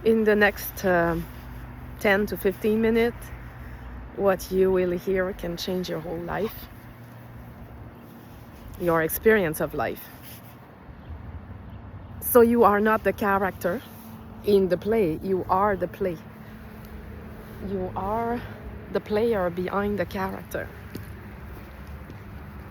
In the next 10 to 15 minutes, what you will hear can change your whole life, your experience of life. So you are not the character in the play, you are the play. You are the player behind the character.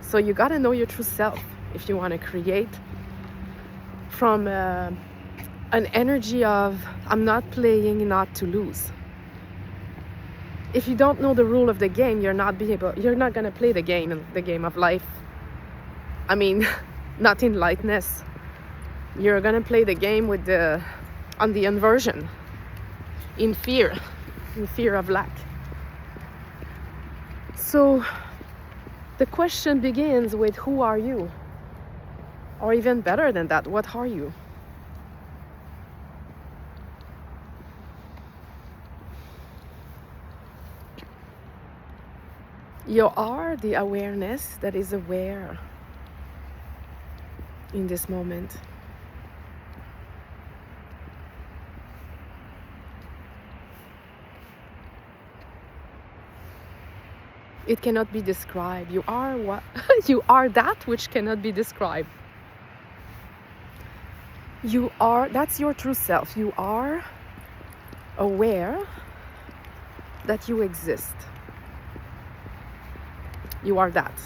So you gotta know your true self if you want to create from an energy of I'm not playing not to lose. If you don't know the rule of the game, you're not gonna play the game of life. I mean, not in lightness. You're gonna play the game on the inversion, in fear of lack. So the question begins with who are you? Or even better than that, what are you? You are the awareness that is aware in this moment. It cannot be described. You are what? You are that which cannot be described. You are, that's your true self. You are aware that you exist. You are that.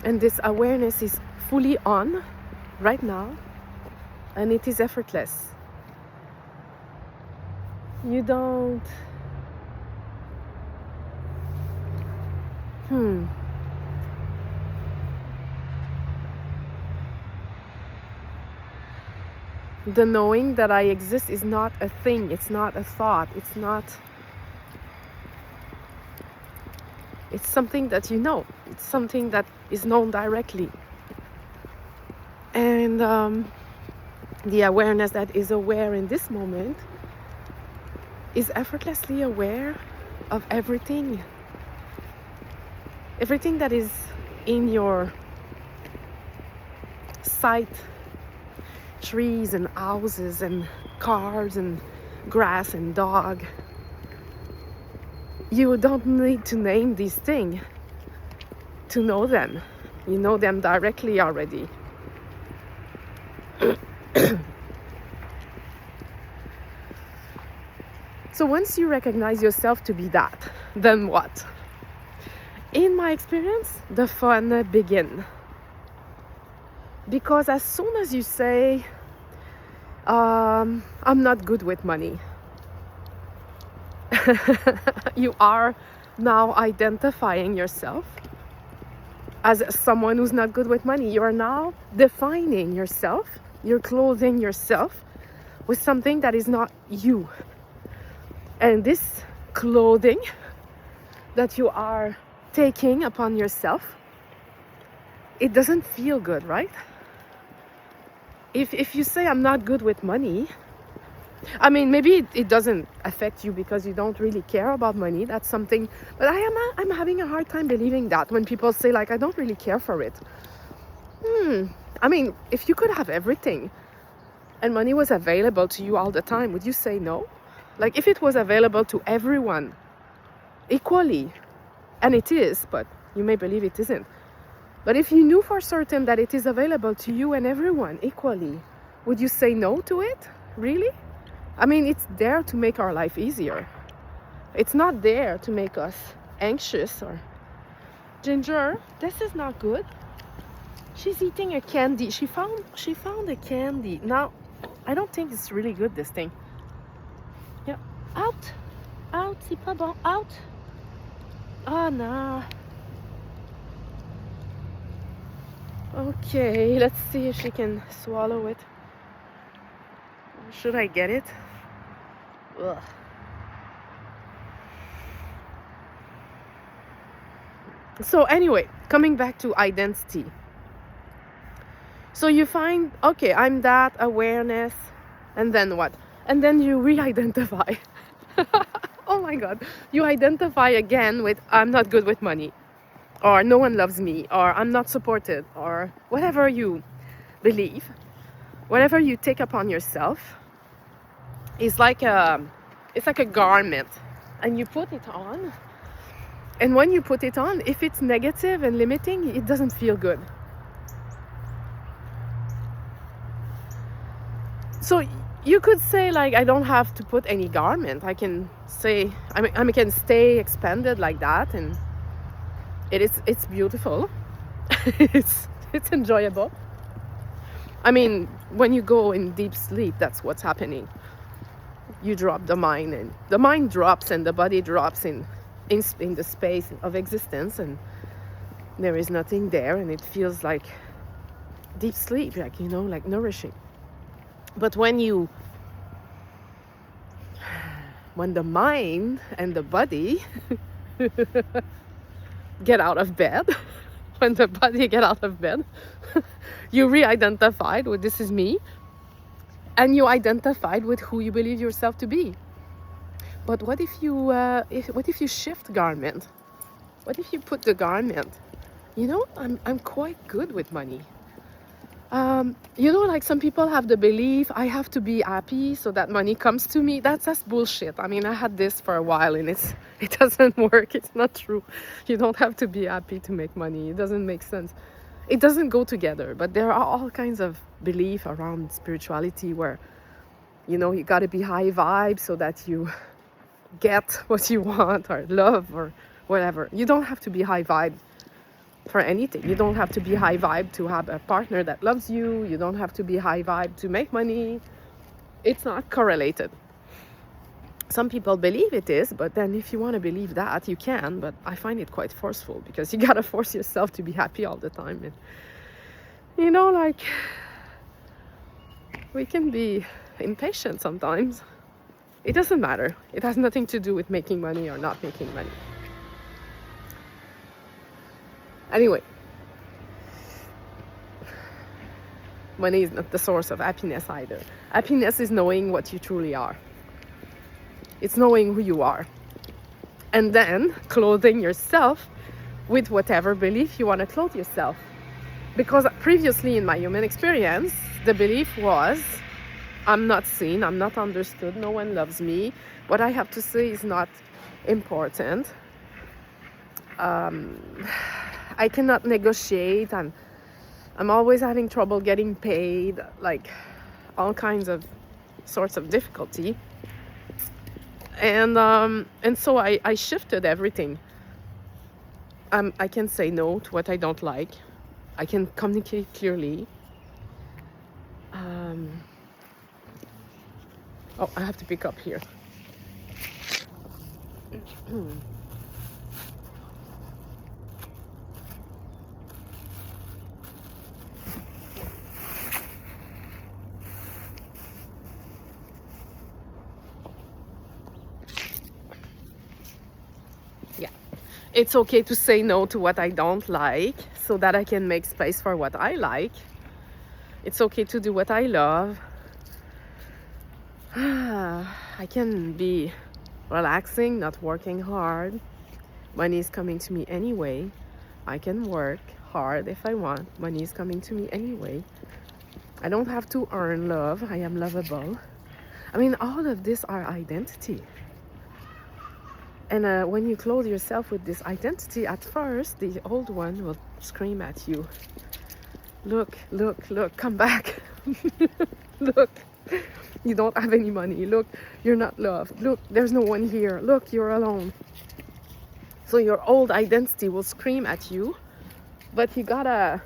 And this awareness is fully on right now, and it is effortless. You don't The knowing that I exist is not a thing, it's not a thought, it's something that you know, it's something that is known directly. And the awareness that is aware in this moment is effortlessly aware of everything that is in your sight. Trees and houses and cars and grass and dog. You don't need to name these things to know them. You know them directly already. So once you recognize yourself to be that, then what? In my experience, the fun begins. Because as soon as you say, I'm not good with money, you are now identifying yourself as someone who's not good with money. You are now defining yourself, you're clothing yourself with something that is not you. And this clothing that you are taking upon yourself, it doesn't feel good, right? If you say I'm not good with money, I mean, maybe it doesn't affect you because you don't really care about money. That's something, but I'm having a hard time believing that when people say like, I don't really care for it. I mean, if you could have everything and money was available to you all the time, would you say no? Like if it was available to everyone equally, and it is, but you may believe it isn't. But if you knew for certain that it is available to you and everyone equally, would you say no to it? Really? I mean, it's there to make our life easier. It's not there to make us anxious or... Ginger, this is not good. She's eating a candy. She found a candy. Now, I don't think it's really good, this thing. Yeah. Out. Out, c'est pas bon. Out. Oh, no. Okay, let's see if she can swallow it. Should I get it? Ugh. So anyway, coming back to identity. So you find, okay, I'm that awareness, and then what? And then you re-identify. Oh my God. You identify again with, I'm not good with money. or no one loves me, or I'm not supported, or whatever you believe, whatever you take upon yourself is like a garment, and you put it on. And when you put it on, if it's negative and limiting, it doesn't feel good. So you could say, like, I don't have to put any garment. I can say, I can stay expanded like that, and it's beautiful. it's enjoyable. I mean, when you go in deep sleep, that's what's happening. You drop the mind, and the mind drops, and the body drops in the space of existence, and there is nothing there, and it feels like deep sleep, like, like nourishing. But when the mind and the body get out of bed, when the body get out of bed, you re-identified with this is me, and you identified with who you believe yourself to be. But what if you shift garment? What if you put the garment? I'm quite good with money. Like some people have the belief I have to be happy so that money comes to me. That's bullshit. I mean, I had this for a while, and it doesn't work. It's not true. You don't have to be happy to make money. It doesn't make sense. It doesn't go together. But there are all kinds of belief around spirituality where, you got to be high vibe so that you get what you want, or love, or whatever. You don't have to be high vibe for anything. You don't have to be high vibe to have a partner that loves you. You don't have to be high vibe to make money. It's not correlated. Some people believe it is, but then if you want to believe that, you can, but I find it quite forceful, because you gotta force yourself to be happy all the time. And like, we can be impatient sometimes. It doesn't matter. It has nothing to do with making money or not making money. Anyway, money is not the source of happiness either. Happiness is knowing what you truly are. It's knowing who you are. And then clothing yourself with whatever belief you want to clothe yourself. Because previously in my human experience, the belief was, I'm not seen, I'm not understood, no one loves me. What I have to say is not important. I cannot negotiate, and I'm always having trouble getting paid, like all kinds of sorts of difficulty. And so I shifted everything. I can say no to what I don't like. I can communicate clearly. I have to pick up here. Yeah. It's okay to say no to what I don't like so that I can make space for what I like. It's okay to do what I love. I can be relaxing, not working hard. Money is coming to me anyway. I can work hard if I want. Money is coming to me anyway. I don't have to earn love. I am lovable. I mean, all of this are identity. And when you clothe yourself with this identity, at first, the old one will scream at you. Look, come back. Look, you don't have any money. Look, you're not loved. Look, there's no one here. Look, you're alone. So your old identity will scream at you, but you gotta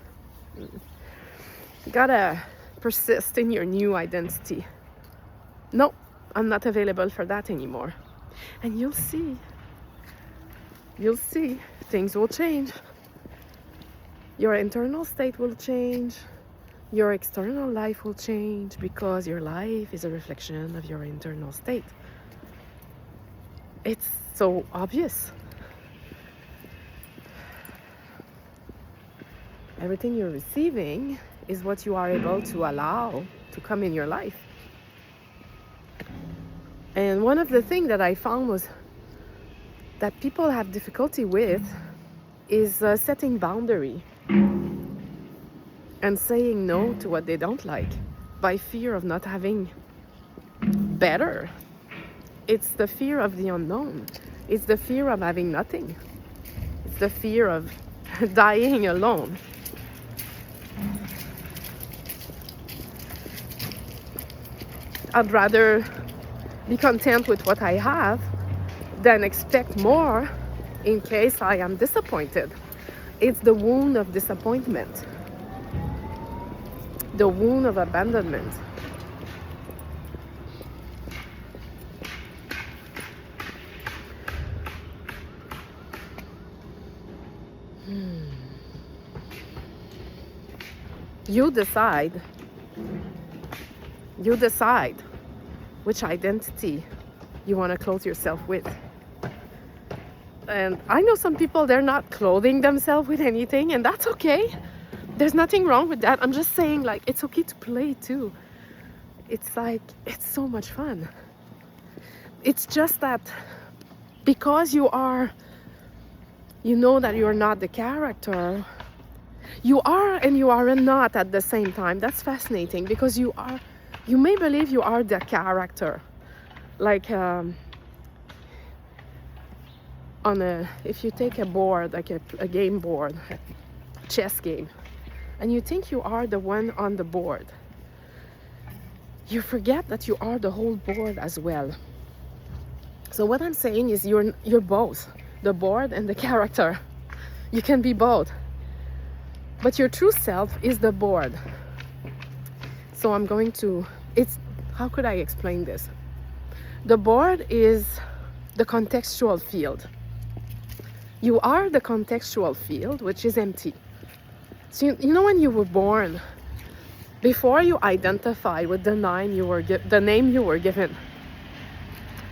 persist in your new identity. No, I'm not available for that anymore. And you'll see, things will change. Your internal state will change. Your external life will change, because your life is a reflection of your internal state. It's so obvious. Everything you're receiving is what you are able to allow to come in your life. And one of the things that I found was that people have difficulty with is setting boundary and saying no to what they don't like by fear of not having better. It's the fear of the unknown. It's the fear of having nothing. It's the fear of dying alone. I'd rather be content with what I have than expect more in case I am disappointed. It's the wound of disappointment, the wound of abandonment. You decide which identity you want to clothe yourself with. And I know some people, they're not clothing themselves with anything, and that's okay. There's nothing wrong with that. I'm just saying, like, it's okay to play too. It's like, it's so much fun. It's just that because you know that you're not the character, you are and you are not at the same time. That's fascinating, because you may believe you are the character. Like, if you take a board, like a game board, a chess game, and you think you are the one on the board, you forget that you are the whole board as well. So what I'm saying is you're both, the board and the character. You can be both. But your true self is the board. So how could I explain this? The board is the contextual field. You are the contextual field, which is empty. So you know, when you were born, before you identify with the name you were given,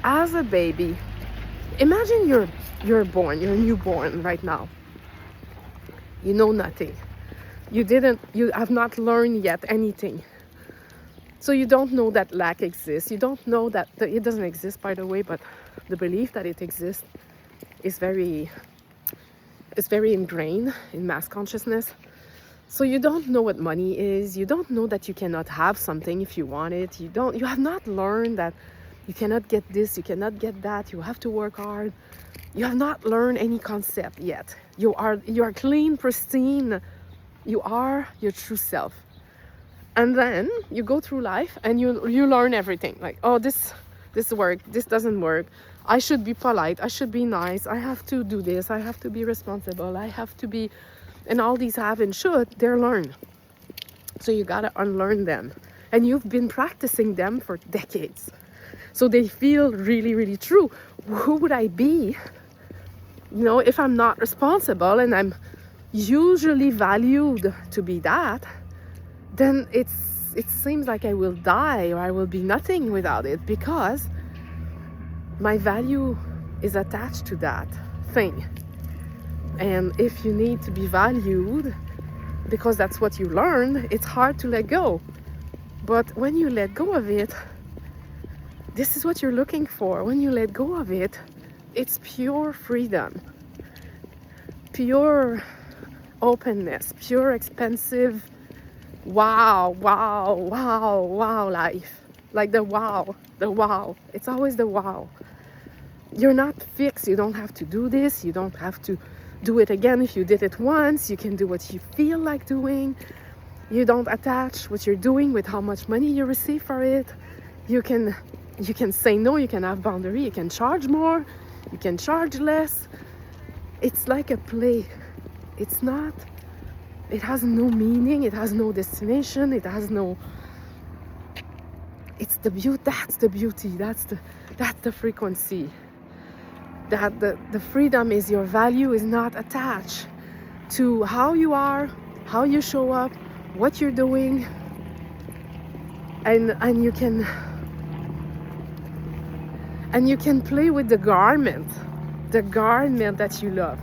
as a baby, imagine you're newborn right now. You know nothing. You have not learned yet anything. So you don't know that lack exists. You don't know that it doesn't exist, by the way, but the belief that it exists is very ingrained in mass consciousness. So you don't know what money is. You don't know that you cannot have something if you want it. You have not learned that you cannot get this, you cannot get that, you have to work hard. You have not learned any concept yet. You are clean, pristine. You are your true self. And then you go through life and you learn everything. Like, oh, this works, this doesn't work. I should be polite, I should be nice, I have to do this, I have to be responsible, I have to be, and all these have and should, they're learned. So you gotta unlearn them. And you've been practicing them for decades. So they feel really, really true. Who would I be, if I'm not responsible and I'm usually valued to be that? Then it seems like I will die or I will be nothing without it, because my value is attached to that thing. And if you need to be valued because that's what you learned, it's hard to let go. But when you let go of it, this is what you're looking for. When you let go of it, it's pure freedom, pure openness, pure expansive wow life. Like the wow. It's always the wow. You're not fixed. You don't have to do this. You don't have to do it again. If you did it once, you can do what you feel like doing. You don't attach what you're doing with how much money you receive for it. You can say no. You can have boundary. You can charge more. You can charge less. It's like a play. It has no meaning. It has no destination. It's the beauty. That's the beauty. That's the frequency. That the freedom is your value is not attached to how you are, how you show up, what you're doing, and you can play with the garment that you love,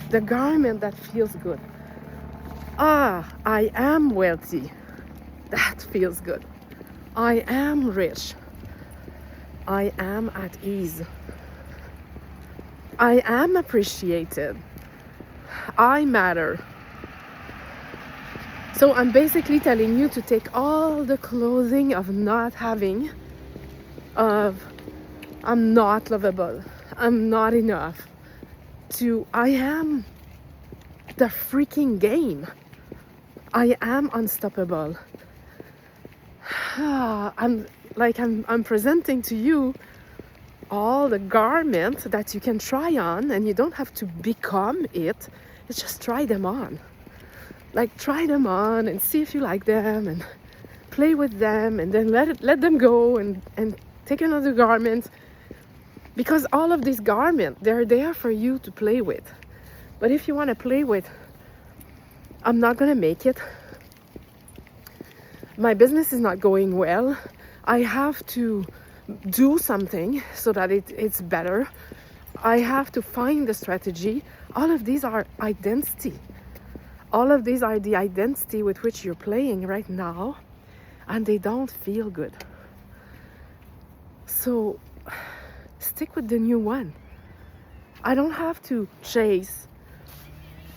the garment that feels good. I am wealthy. That feels good. I am rich. I am at ease. I am appreciated. I matter. So I'm basically telling you to take all the clothing of not having, of I'm not lovable, I'm not enough, to I am the freaking game. I am unstoppable. I'm presenting to you all the garments that you can try on, and you don't have to become it. It's just try them on. Like try them on and see if you like them and play with them, and then let them go and take another garment. Because all of these garments, they're there for you to play with. But if you want to play with, I'm not gonna make it, my business is not going well, I have to do something so that it's better, I have to find the strategy. All of these are identity. All of these are the identity with which you're playing right now, and they don't feel good. So stick with the new one. I don't have to chase.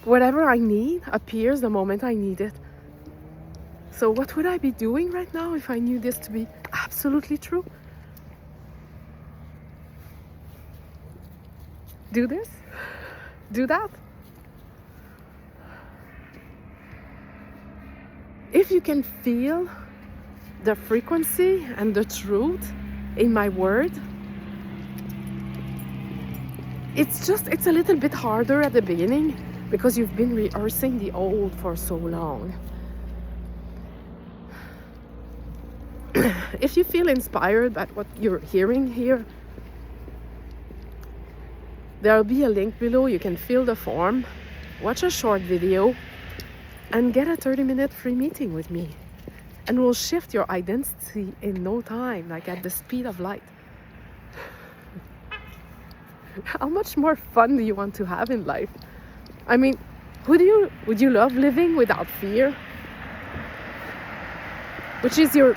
Whatever I need appears the moment I need it. So what would I be doing right now if I knew this to be absolutely true? Do this? Do that? If you can feel the frequency and the truth in my word, it's a little bit harder at the beginning because you've been rehearsing the old for so long. If you feel inspired by what you're hearing here, there'll be a link below. You can fill the form, watch a short video, and get a 30-minute free meeting with me. And we'll shift your identity in no time, like at the speed of light. How much more fun do you want to have in life? I mean, would you love living without fear? Which is your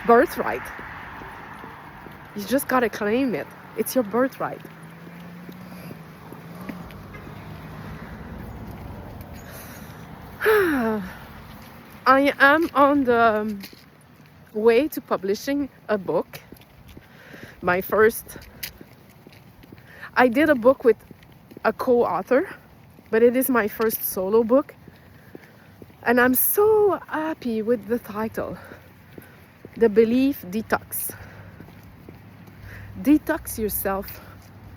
birthright. You just gotta claim it. It's your birthright. I am on the way to publishing a book. My first. I did a book with a co-author, but it is my first solo book. And I'm so happy with the title. The Belief Detox. Detox yourself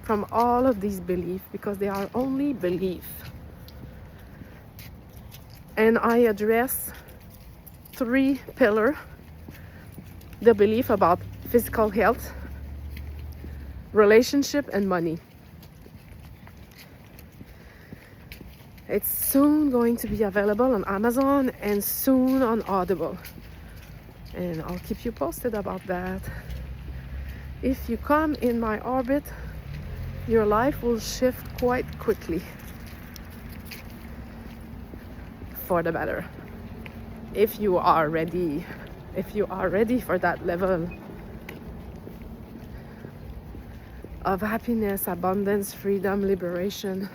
from all of these beliefs because they are only belief. And I address 3 pillars. The belief about physical health, relationship, and money. It's soon going to be available on Amazon and soon on Audible. And I'll keep you posted about that. If you come in my orbit, your life will shift quite quickly for the better. If you are ready for that level of happiness, abundance, freedom, liberation.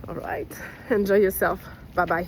All right, enjoy yourself. Bye-bye.